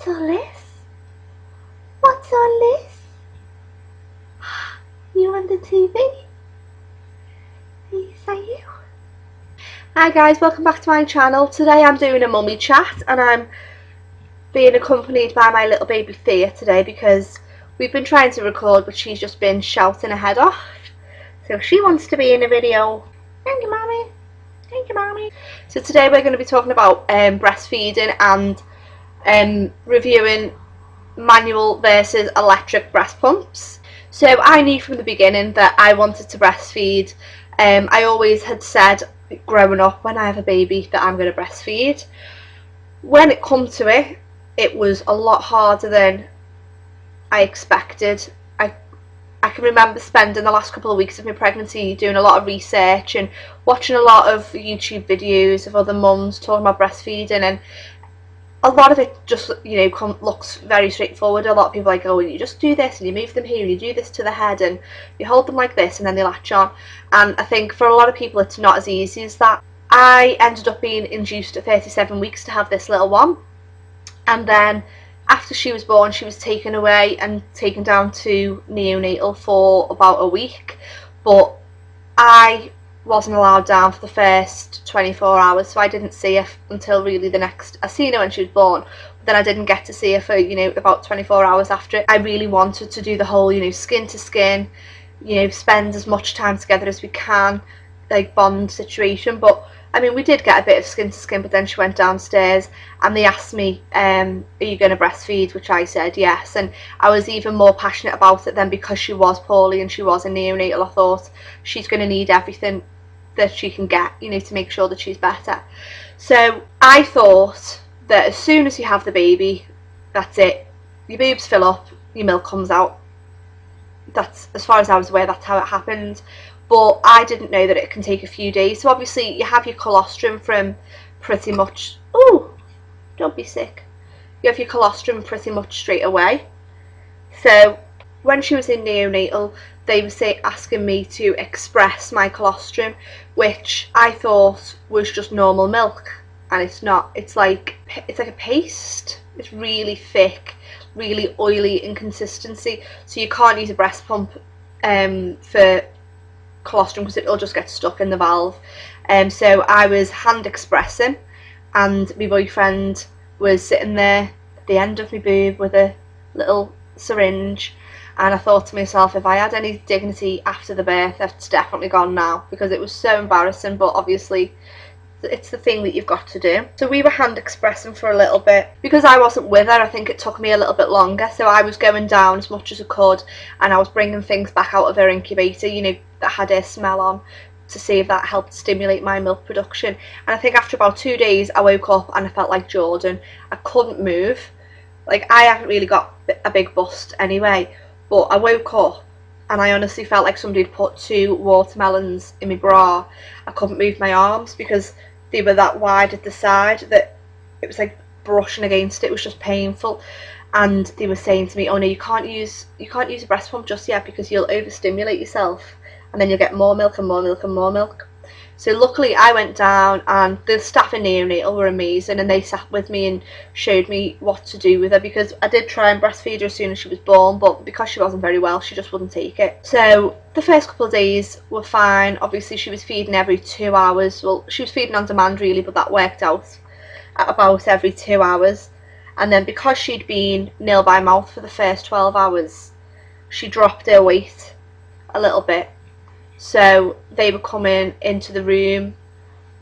What's all this? What's all this? You on the TV? Is that you? Hi guys, welcome back to my channel. Today I'm doing a mummy chat and I'm being accompanied by my little baby Thea today because we've been trying to record but she's just been shouting her head off. So she wants to be in a video. Thank you, mommy. Thank you, mommy. So today we're going to be talking about breastfeeding and reviewing manual versus electric breast pumps. So I knew from the beginning that I wanted to breastfeed. I always had said growing up when I have a baby that I'm going to breastfeed. When it come to it, it was a lot harder than I expected. I can remember spending the last couple of weeks of my pregnancy doing a lot of research and watching a lot of YouTube videos of other mums talking about breastfeeding, and a lot of it just, looks very straightforward. A lot of people are like, oh, you just do this and you move them here and you do this to the head and you hold them like this and then they latch on. And I think for a lot of people it's not as easy as that. I ended up being induced at 37 weeks to have this little one, and then after she was born she was taken away and taken down to neonatal for about a week, but I wasn't allowed down for the first 24 hours, so I didn't see her until really the next. I seen her when she was born, but then I didn't get to see her for about 24 hours after it. I really wanted to do the whole skin to skin, spend as much time together as we can, like bond situation. But I mean, we did get a bit of skin to skin, but then she went downstairs and they asked me, are you going to breastfeed? Which I said yes, and I was even more passionate about it then because she was poorly and she was a neonatal. I thought she's going to need everything that she can get, to make sure that she's better. So I thought that as soon as you have the baby, that's it. Your boobs fill up, your milk comes out. That's, as far as I was aware, that's how it happened. But I didn't know that it can take a few days. So obviously you have your colostrum from pretty much, oh, don't be sick. You have your colostrum pretty much straight away. So when she was in neonatal, they were asking me to express my colostrum, which I thought was just normal milk, and it's not. It's like a paste. It's really thick, really oily in consistency, so you can't use a breast pump for colostrum because it'll just get stuck in the valve. So I was hand expressing, and my boyfriend was sitting there at the end of my boob with a little syringe. And I thought to myself, if I had any dignity after the birth, it's definitely gone now, because it was so embarrassing. But obviously it's the thing that you've got to do. So we were hand expressing for a little bit. Because I wasn't with her, I think it took me a little bit longer. So I was going down as much as I could, and I was bringing things back out of her incubator, that had her smell on, to see if that helped stimulate my milk production. And I think after about 2 days I woke up and I felt like Jordan. I couldn't move. Like, I haven't really got a big bust anyway, but I woke up and I honestly felt like somebody had put 2 watermelons in my bra. I couldn't move my arms because they were that wide at the side that it was like brushing against it. It was just painful. And they were saying to me, oh no, you can't use a breast pump just yet because you'll overstimulate yourself and then you'll get more milk and more milk and more milk. So luckily I went down, and the staff in neonatal were amazing, and they sat with me and showed me what to do with her, because I did try and breastfeed her as soon as she was born, but because she wasn't very well she just wouldn't take it. So the first couple of days were fine. Obviously she was feeding every 2 hours. Well, she was feeding on demand really, but that worked out at about every 2 hours. And then because she'd been nil by mouth for the first 12 hours, she dropped her weight a little bit. So they were coming into the room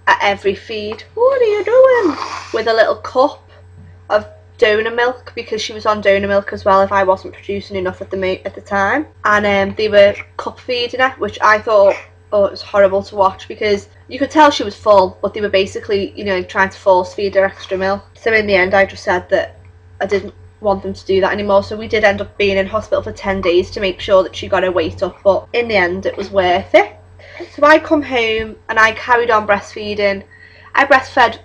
at every feed. What are you doing? With a little cup of donor milk, because she was on donor milk as well if I wasn't producing enough at the time. And they were cup feeding her, which I thought, oh, it was horrible to watch, because you could tell she was full, but they were basically, trying to force feed her extra milk. So in the end I just said that I didn't want them to do that anymore. So we did end up being in hospital for 10 days to make sure that she got her weight up, but in the end it was worth it. So I come home and I carried on breastfeeding. I breastfed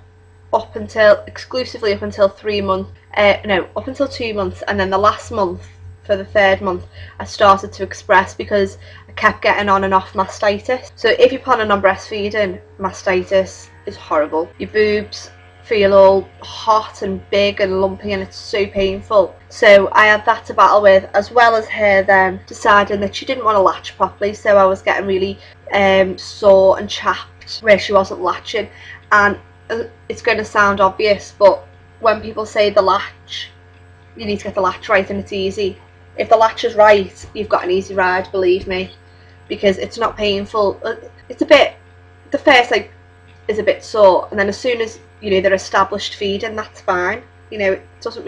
exclusively up until 3 months, up until 2 months, and then the last month, for the 3rd month, I started to express because I kept getting on and off mastitis. So if you're planning on breastfeeding, mastitis is horrible. Your boobs feel all hot and big and lumpy, and it's so painful. So I had that to battle with, as well as her then deciding that she didn't want to latch properly, so I was getting really sore and chapped where she wasn't latching. And it's going to sound obvious, but when people say the latch, you need to get the latch right, and it's easy. If the latch is right, you've got an easy ride, believe me, because it's not painful. It's a bit, the first like is a bit sore, and then as soon as you know they're established feeding, that's fine. You know, it doesn't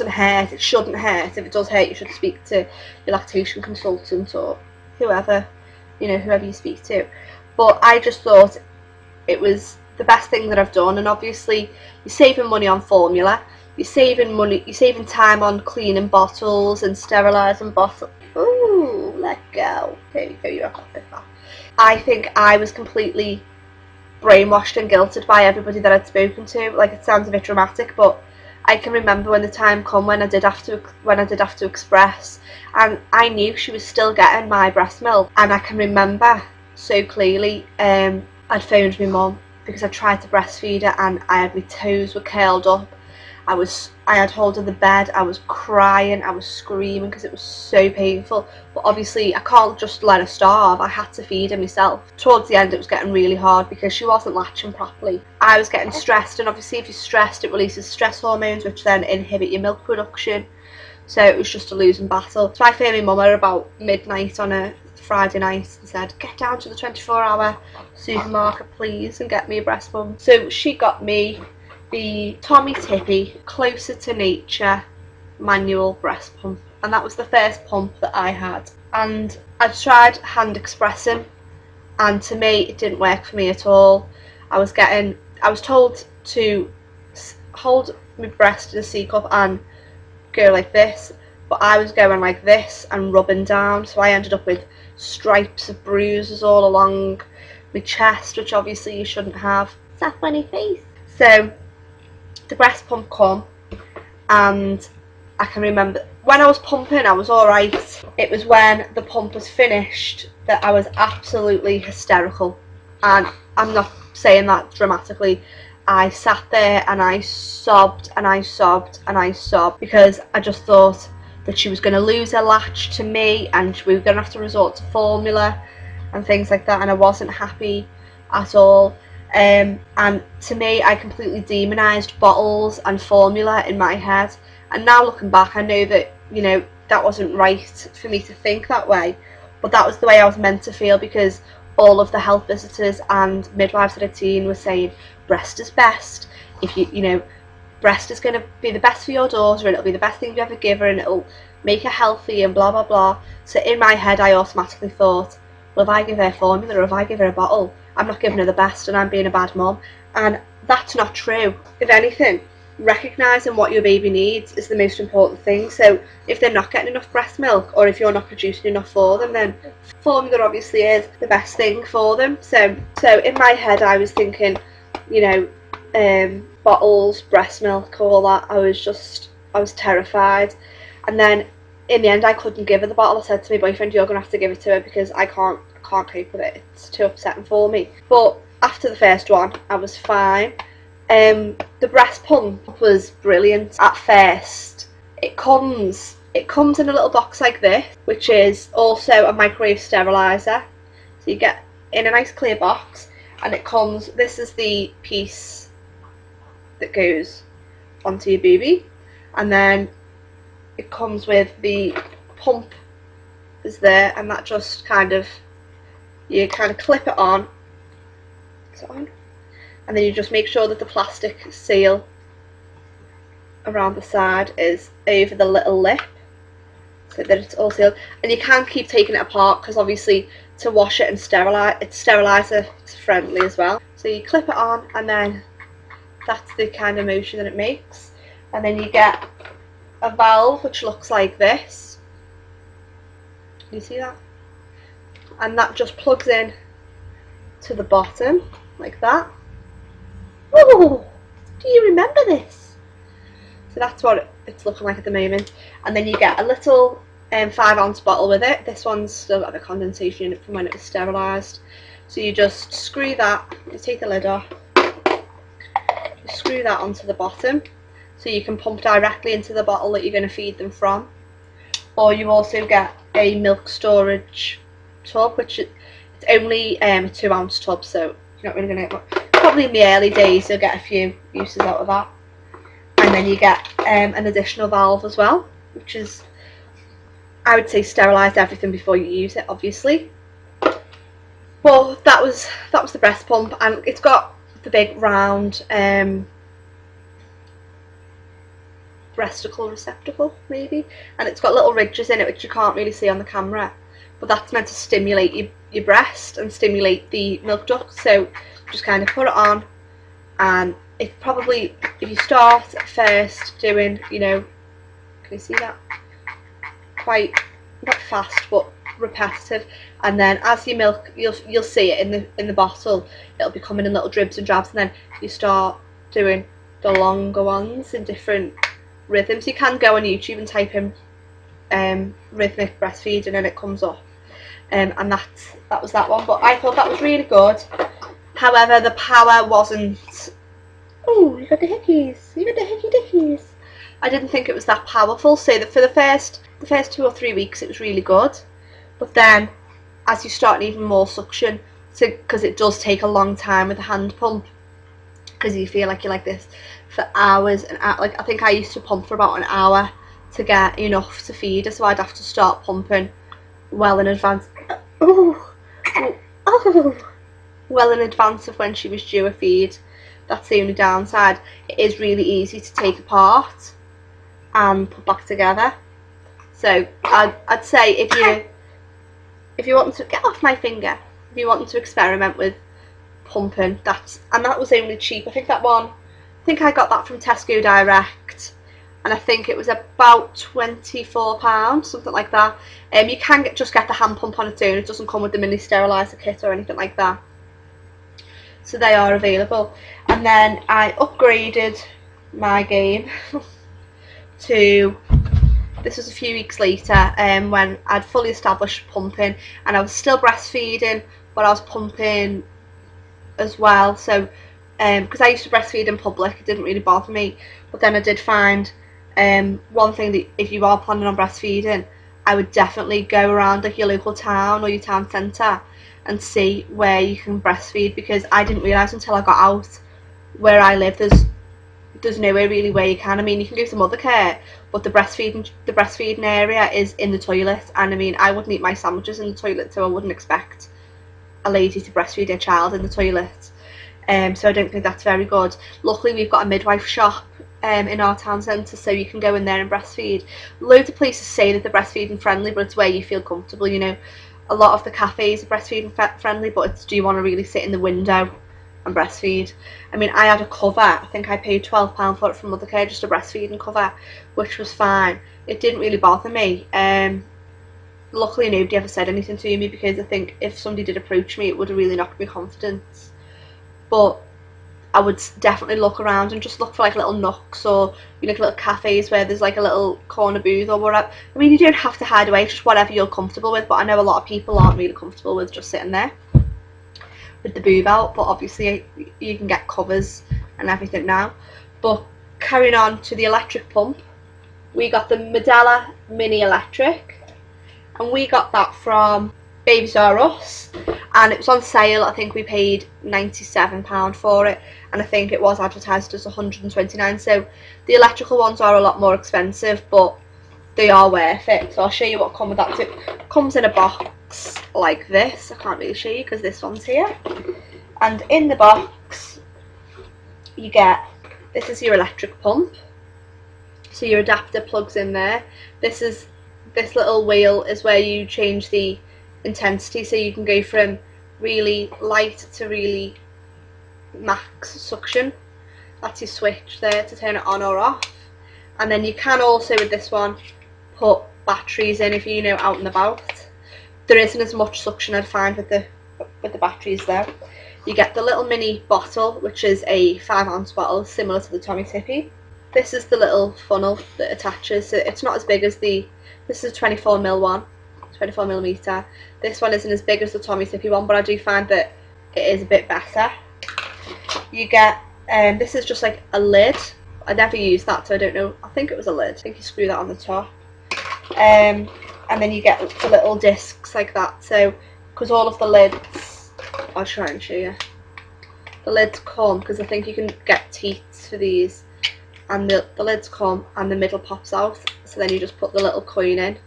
hurt. It shouldn't hurt. If it does hurt, you should speak to your lactation consultant or whoever, you know, whoever you speak to. But I just thought it was the best thing that I've done, and obviously you're saving money on formula, you're saving time on cleaning bottles and sterilising bottles. Ooh, let go. There you go, you're off with that. I think I was completely brainwashed and guilted by everybody that I'd spoken to. Like, it sounds a bit dramatic, but I can remember when the time come when I did have to express, and I knew she was still getting my breast milk, and I can remember so clearly I'd phoned my mum because I tried to breastfeed her, and my toes were curled up. I had hold of the bed, I was crying, I was screaming because it was so painful. But obviously I can't just let her starve, I had to feed her myself. Towards the end it was getting really hard because she wasn't latching properly. I was getting stressed, and obviously if you're stressed it releases stress hormones, which then inhibit your milk production. So it was just a losing battle. So I phoned my mum about midnight on a Friday night and said, get down to the 24-hour supermarket please and get me a breast pump. So she got me the Tommee Tippee Closer to Nature manual breast pump, and that was the first pump that I had. And I've tried hand expressing, and to me it didn't work for me at all. I was told to hold my breast in a C cup and go like this, but I was going like this and rubbing down, so I ended up with stripes of bruises all along my chest, which obviously you shouldn't have. It's that funny face. So the breast pump come, and I can remember when I was pumping I was alright. It was when the pump was finished that I was absolutely hysterical, and I'm not saying that dramatically. I sat there and I sobbed and I sobbed and I sobbed because I just thought that she was going to lose her latch to me, and we were going to have to resort to formula and things like that, and I wasn't happy at all. And to me, I completely demonised bottles and formula in my head, and now looking back I know that, you know, that wasn't right for me to think that way, but that was the way I was meant to feel, because all of the health visitors and midwives that I'd seen were saying breast is best. If you know, breast is going to be the best for your daughter, and it'll be the best thing you ever give her, and it'll make her healthy and blah blah blah. So in my head I automatically thought, well, if I give her formula or if I give her a bottle, I'm not giving her the best and I'm being a bad mum. And that's not true. If anything, recognising what your baby needs is the most important thing. So if they're not getting enough breast milk, or if you're not producing enough for them, then formula obviously is the best thing for them. So in my head I was thinking, you know, bottles, breast milk, all that. I was terrified. And then in the end I couldn't give her the bottle. I said to my boyfriend, you're going to have to give it to her because I can't cope with it. It's too upsetting for me. But after the first one I was fine. The breast pump was brilliant. At first it comes in a little box like this, which is also a microwave sterilizer. So you get in a nice clear box, and it comes, this is the piece that goes onto your baby, and then it comes with the pump is there, and that just you kind of clip it on. Is it on? And then you just make sure that the plastic seal around the side is over the little lip, so that it's all sealed. And you can keep taking it apart, because obviously to wash it and sterilize, it's sterilizer friendly as well. So you clip it on, and then that's the kind of motion that it makes. And then you get a valve which looks like this. Can you see that? And that just plugs in to the bottom like that. Oh, do you remember this? So that's what it's looking like at the moment. And then you get a little 5-ounce bottle with it. This one's still got the condensation in it from when it was sterilised. So you just screw that, you take the lid off, you screw that onto the bottom so you can pump directly into the bottle that you're going to feed them from. Or you also get a milk storage tub, which it's only a 2-ounce tub, so you're not really going to get, probably in the early days you'll get a few uses out of that. And then you get an additional valve as well, which is, I would say, sterilise everything before you use it, obviously. Well, that was the breast pump, and it's got the big round breasticle receptacle, maybe, and it's got little ridges in it which you can't really see on the camera, but that's meant to stimulate your breast and stimulate the milk duct. So just kind of put it on, and it probably, if you start first doing, you know, can you see that, quite not fast but repetitive, and then as you milk, you'll see it in the bottle, it'll be coming in little dribs and drabs, and then you start doing the longer ones in different rhythms. You can go on YouTube and type in rhythmic breastfeeding and it comes up, and that was that one. But I thought that was really good. However, the power wasn't. Oh, you got the hickeys, you got the hickey dickies. I didn't think it was that powerful. So that for the first 2 or 3 weeks it was really good, but then as you start even more suction, so because it does take a long time with a hand pump, because you feel like you're like this for hours and hours. Like, I think I used to pump for about an hour to get enough to feed her, so I'd have to start pumping well in advance. Well in advance of when she was due a feed. That's the only downside. It is really easy to take apart and put back together. So I'd say if you want to get off my finger, if you want to experiment with pumping, that was only cheap. I think I got that from Tesco Direct, and I think it was about £24, something like that. You can just get the hand pump on its own. It doesn't come with the mini steriliser kit or anything like that. So they are available. And then I upgraded my game to, this was a few weeks later, when I'd fully established pumping, and I was still breastfeeding, but I was pumping as well. So because I used to breastfeed in public, it didn't really bother me, but then I did find one thing, that if you are planning on breastfeeding, I would definitely go around like your local town or your town centre and see where you can breastfeed, because I didn't realise until I got out where I live there's nowhere really where you can. I mean, you can go to Mothercare, but the breastfeeding area is in the toilet, and I mean, I wouldn't eat my sandwiches in the toilet, so I wouldn't expect a lady to breastfeed her child in the toilet. So I don't think that's very good. Luckily, we've got a midwife shop in our town centre, so you can go in there and breastfeed. Loads of places say that they're breastfeeding friendly, but it's where you feel comfortable. You know, a lot of the cafes are breastfeeding friendly, but it's, do you want to really sit in the window and breastfeed? I mean, I had a cover, I think I paid £12 for it from Mothercare, just a breastfeeding cover, which was fine. It didn't really bother me. Luckily nobody ever said anything to me, because I think if somebody did approach me, it would have really knocked me confidence. But I would definitely look around and just look for like little nooks, or you know, like little cafes where there's like a little corner booth or whatever. I mean, you don't have to hide away, just whatever you're comfortable with, but I know a lot of people aren't really comfortable with just sitting there with the boob out, but obviously you can get covers and everything now. But carrying on to the electric pump, we got the Medela Mini Electric, and we got that from Babies R Us, and it was on sale. I think we paid £97 for it, and I think it was advertised as £129. So the electrical ones are a lot more expensive, but they are worth it. So I'll show you what comes with that. So it comes in a box like this. I can't really show you because this one's here, and in the box you get, this is your electric pump, so your adapter plugs in there. This little wheel is where you change the intensity, so you can go from really light to really max suction. That's your switch there to turn it on or off. And then you can also, with this one, put batteries in if you're out and about. There isn't as much suction, I'd find, with the batteries there. You get the little mini bottle, which is a 5-ounce bottle, similar to the Tommee Tippee. This is the little funnel that attaches. So it's not as big as this is a 24mm one, 24mm. This one isn't as big as the Tommee Tippee one, but I do find that it is a bit better. You get This is just like a lid. I never used that, so I don't know. I think it was a lid. I think you screw that on the top. And then you get the little discs like that. So, because all of the lids, I'll try and show you. The lids come, because I think you can get teats for these. And the lids come and the middle pops out. So then you just put the little coin in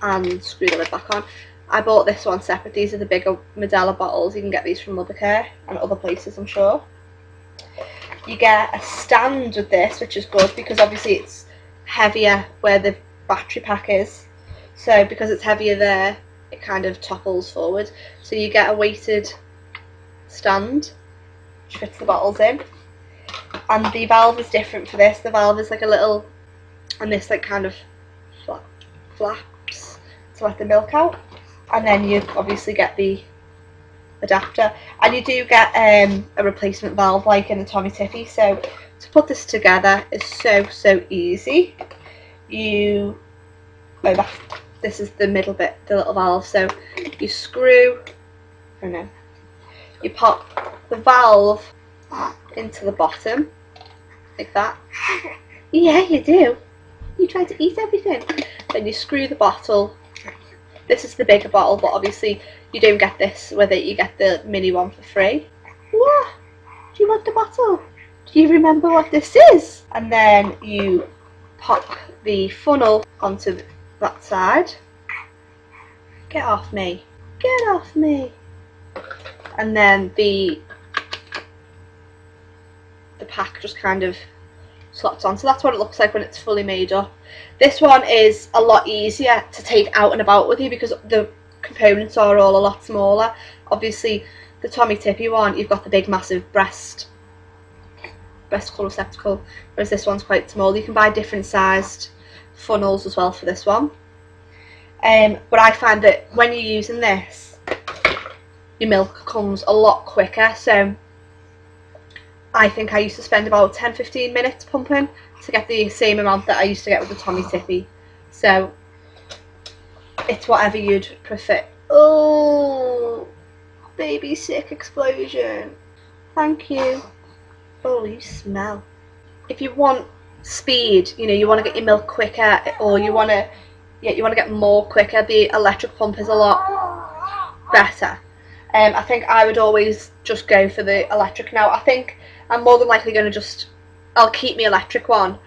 and screw the lid back on. I bought this one separate. These are the bigger Medela bottles. You can get these from Mothercare and other places, I'm sure. You get a stand with this, which is good because obviously it's heavier where the battery pack is. So because it's heavier there, it kind of topples forward. So you get a weighted stand which fits the bottles in. And the valve is different for this. The valve is like a little, and this like kind of flaps to let the milk out. And then you obviously get the adapter, and you do get a replacement valve like in the Tommee Tippee. So to put this together is so easy. This is the middle bit, the little valve. So you screw, you pop the valve into the bottom like that. Yeah, you do. You try to eat everything. Then you screw the bottle. This is the bigger bottle, but obviously you don't get this with it. You get the mini one for free. What? Do you want the bottle? Do you remember what this is? And then you pop the funnel onto that side. Get off me. Get off me. And then the pack just kind of slots on. So that's what it looks like when it's fully made up. This one is a lot easier to take out and about with you because the components are all a lot smaller. Obviously the Tommee Tippee one, you've got the big massive breast cup receptacle, whereas this one's quite small. You can buy different sized funnels as well for this one. But I find that when you're using this, your milk comes a lot quicker. So I think I used to spend about 10-15 minutes pumping to get the same amount that I used to get with the Tommee Tippee. So it's whatever you'd prefer. Oh, baby sick explosion. Thank you. Oh, you smell. If you want speed, you want to get your milk quicker, or you want to get more quicker, the electric pump is a lot better. I think I would always just go for the electric now. I think I'm more than likely going to I'll keep my electric one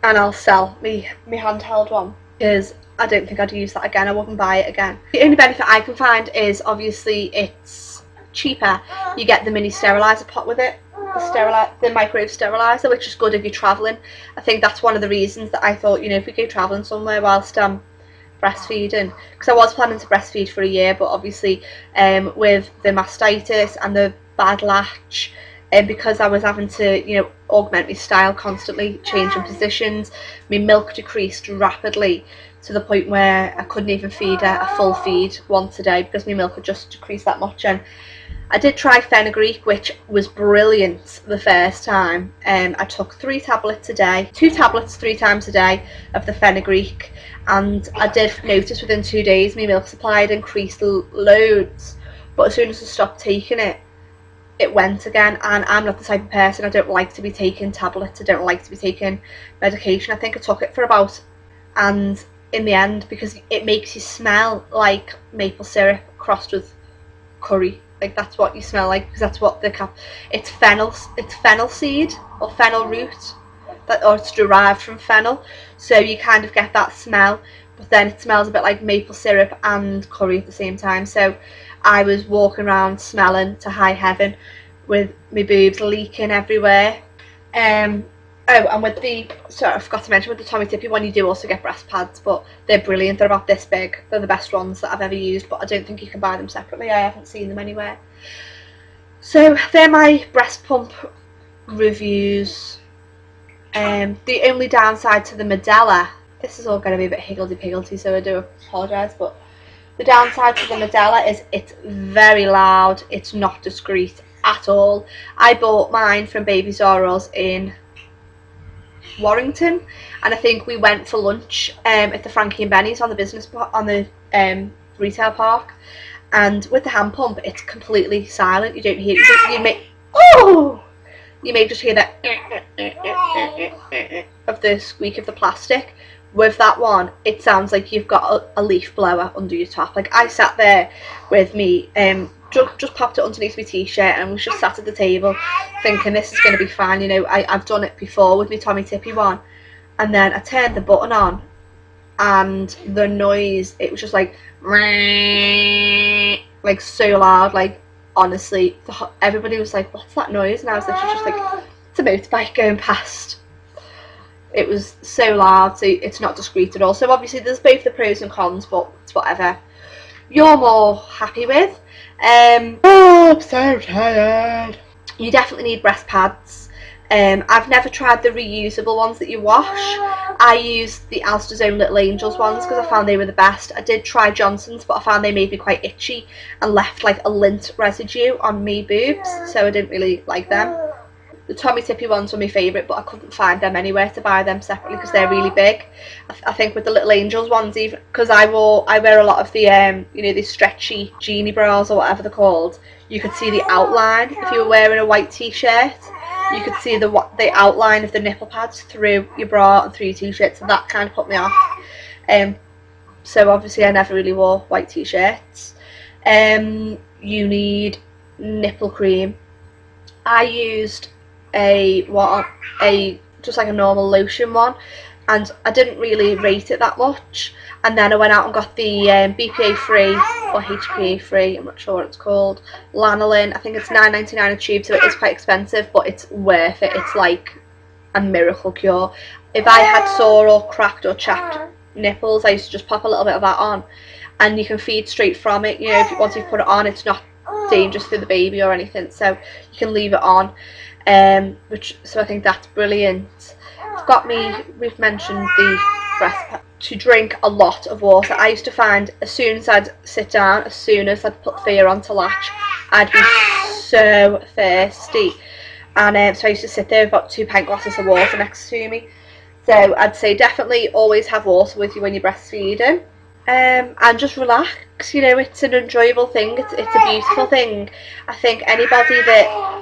and I'll sell my handheld one because I don't think I'd use that again. I wouldn't buy it again. The only benefit I can find is obviously it's cheaper. You get the mini sterilizer pot with it, the microwave sterilizer, which is good if you're travelling. I think that's one of the reasons that I thought, if we go travelling somewhere whilst breastfeeding, because I was planning to breastfeed for a year, but obviously with the mastitis and the bad latch, and because I was having to augment my style constantly, changing positions, my milk decreased rapidly to the point where I couldn't even feed her a full feed once a day because my milk had just decreased that much. And I did try fenugreek, which was brilliant the first time. I took 3 tablets a day, 2 tablets 3 times a day of the fenugreek, and I did notice within 2 days my milk supply had increased loads. But as soon as I stopped taking it, it went again. And I'm not the type of person, I don't like to be taking tablets, I don't like to be taking medication. I think I took it for about, and in the end, because it makes you smell like maple syrup crossed with curry. Like that's what you smell like, because that's what it's fennel seed or fennel root, or it's derived from fennel, so you kind of get that smell, but then it smells a bit like maple syrup and curry at the same time. So I was walking around smelling to high heaven with my boobs leaking everywhere. And with I forgot to mention, with the Tommee Tippee one, you do also get breast pads, but they're brilliant. They're about this big. They're the best ones that I've ever used, but I don't think you can buy them separately. I haven't seen them anywhere. So they're my breast pump reviews. The only downside to the Medela, this is all going to be a bit higgledy-piggledy, so I do apologise, but the downside to the Medela is it's very loud. It's not discreet at all. I bought mine from Baby Zorro's in Warrington, and I think we went for lunch at the Frankie and Benny's on the retail park, and with the hand pump it's completely silent. You don't hear it. oh, you may just hear that of the squeak of the plastic. With that one, it sounds like you've got a leaf blower under your top. Like I sat there with me, just popped it underneath my t-shirt and was just sat at the table thinking this is going to be fine. You know, I've done it before with my Tommee Tippee one, and then I turned the button on and the noise, it was just like so loud. Like honestly, everybody was like, what's that noise? And I was literally just like, it's a motorbike going past. It was so loud, so it's not discreet at all. So obviously there's both the pros and cons, but it's whatever you're more happy with. Oh, I'm so tired. You definitely need breast pads. I've never tried the reusable ones that you wash. I used the Asda's Own Little Angels ones because I found they were the best. I did try Johnson's, but I found they made me quite itchy and left like a lint residue on me boobs, so I didn't really like them. The Tommee Tippee ones were my favourite, but I couldn't find them anywhere to buy them separately because they're really big. I think with the Little Angels ones, even because I wear a lot of the you know, these stretchy genie bras or whatever they're called, you could see the outline. If you were wearing a white t-shirt, you could see the outline of the nipple pads through your bra and through your t-shirt, so that kind of put me off. So obviously I never really wore white t-shirts. You need nipple cream. I used just like a normal lotion one, and I didn't really rate it that much, and then I went out and got the BPA free or HPA free, I'm not sure what it's called, lanolin. I think it's £9.99 a tube, so it is quite expensive, but it's worth it. It's like a miracle cure. If I had sore or cracked or chapped nipples, I used to just pop a little bit of that on, and you can feed straight from it. You know, once you've put it on, it's not dangerous to the baby or anything, so you can leave it on. So I think that's brilliant. It's got me, we've mentioned the breast pad, to drink a lot of water. I used to find as soon as I'd sit down, as soon as I'd put Thea on to latch, I'd be so thirsty, and so I used to sit there with about 2 pint glasses of water next to me. So I'd say definitely always have water with you when you're breastfeeding, and just relax. You know, it's an enjoyable thing, it's a beautiful thing. I think anybody that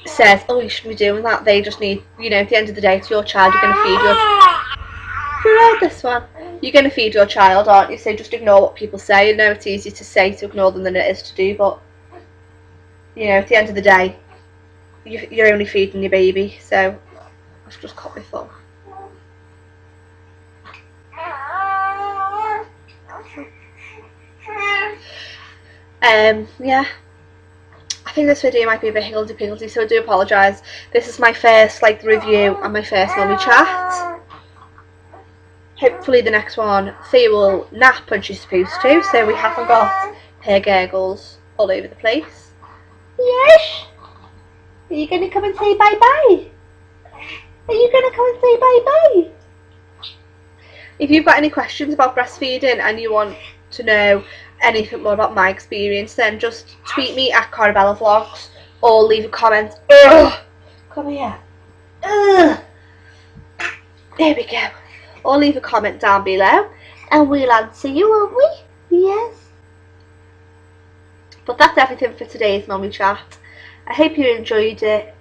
says, oh, you shouldn't be doing that, they just need, you know, at the end of the day, it's your child. You're going to feed you're going to feed your child, aren't you? So just ignore what people say. I know it's easier to say to ignore them than it is to do, but you know, at the end of the day, you're only feeding your baby. So I've just cut my thumb. Yeah, I think this video might be a bit higgledy-piggledy, so I do apologise. This is my first review and my first mummy chat. Hopefully the next one, Thea will nap when she's supposed to, so we haven't got hair gurgles all over the place. Yes? Are you going to come and say bye-bye? Are you going to come and say bye-bye? If you've got any questions about breastfeeding and you want to know anything more about my experience, then just tweet me at Carabella Vlogs or leave a comment. Ugh. Come here. Ugh. There we go. Or leave a comment down below and we'll answer you, won't we? Yes. But that's everything for today's mummy chat. I hope you enjoyed it,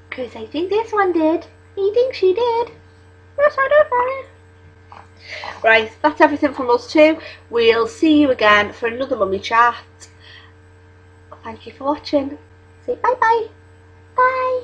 because I think this one did. I think she did. Yes, I did. Right, that's everything from us too. We'll see you again for another mummy chat. Thank you for watching. Say bye bye. Bye.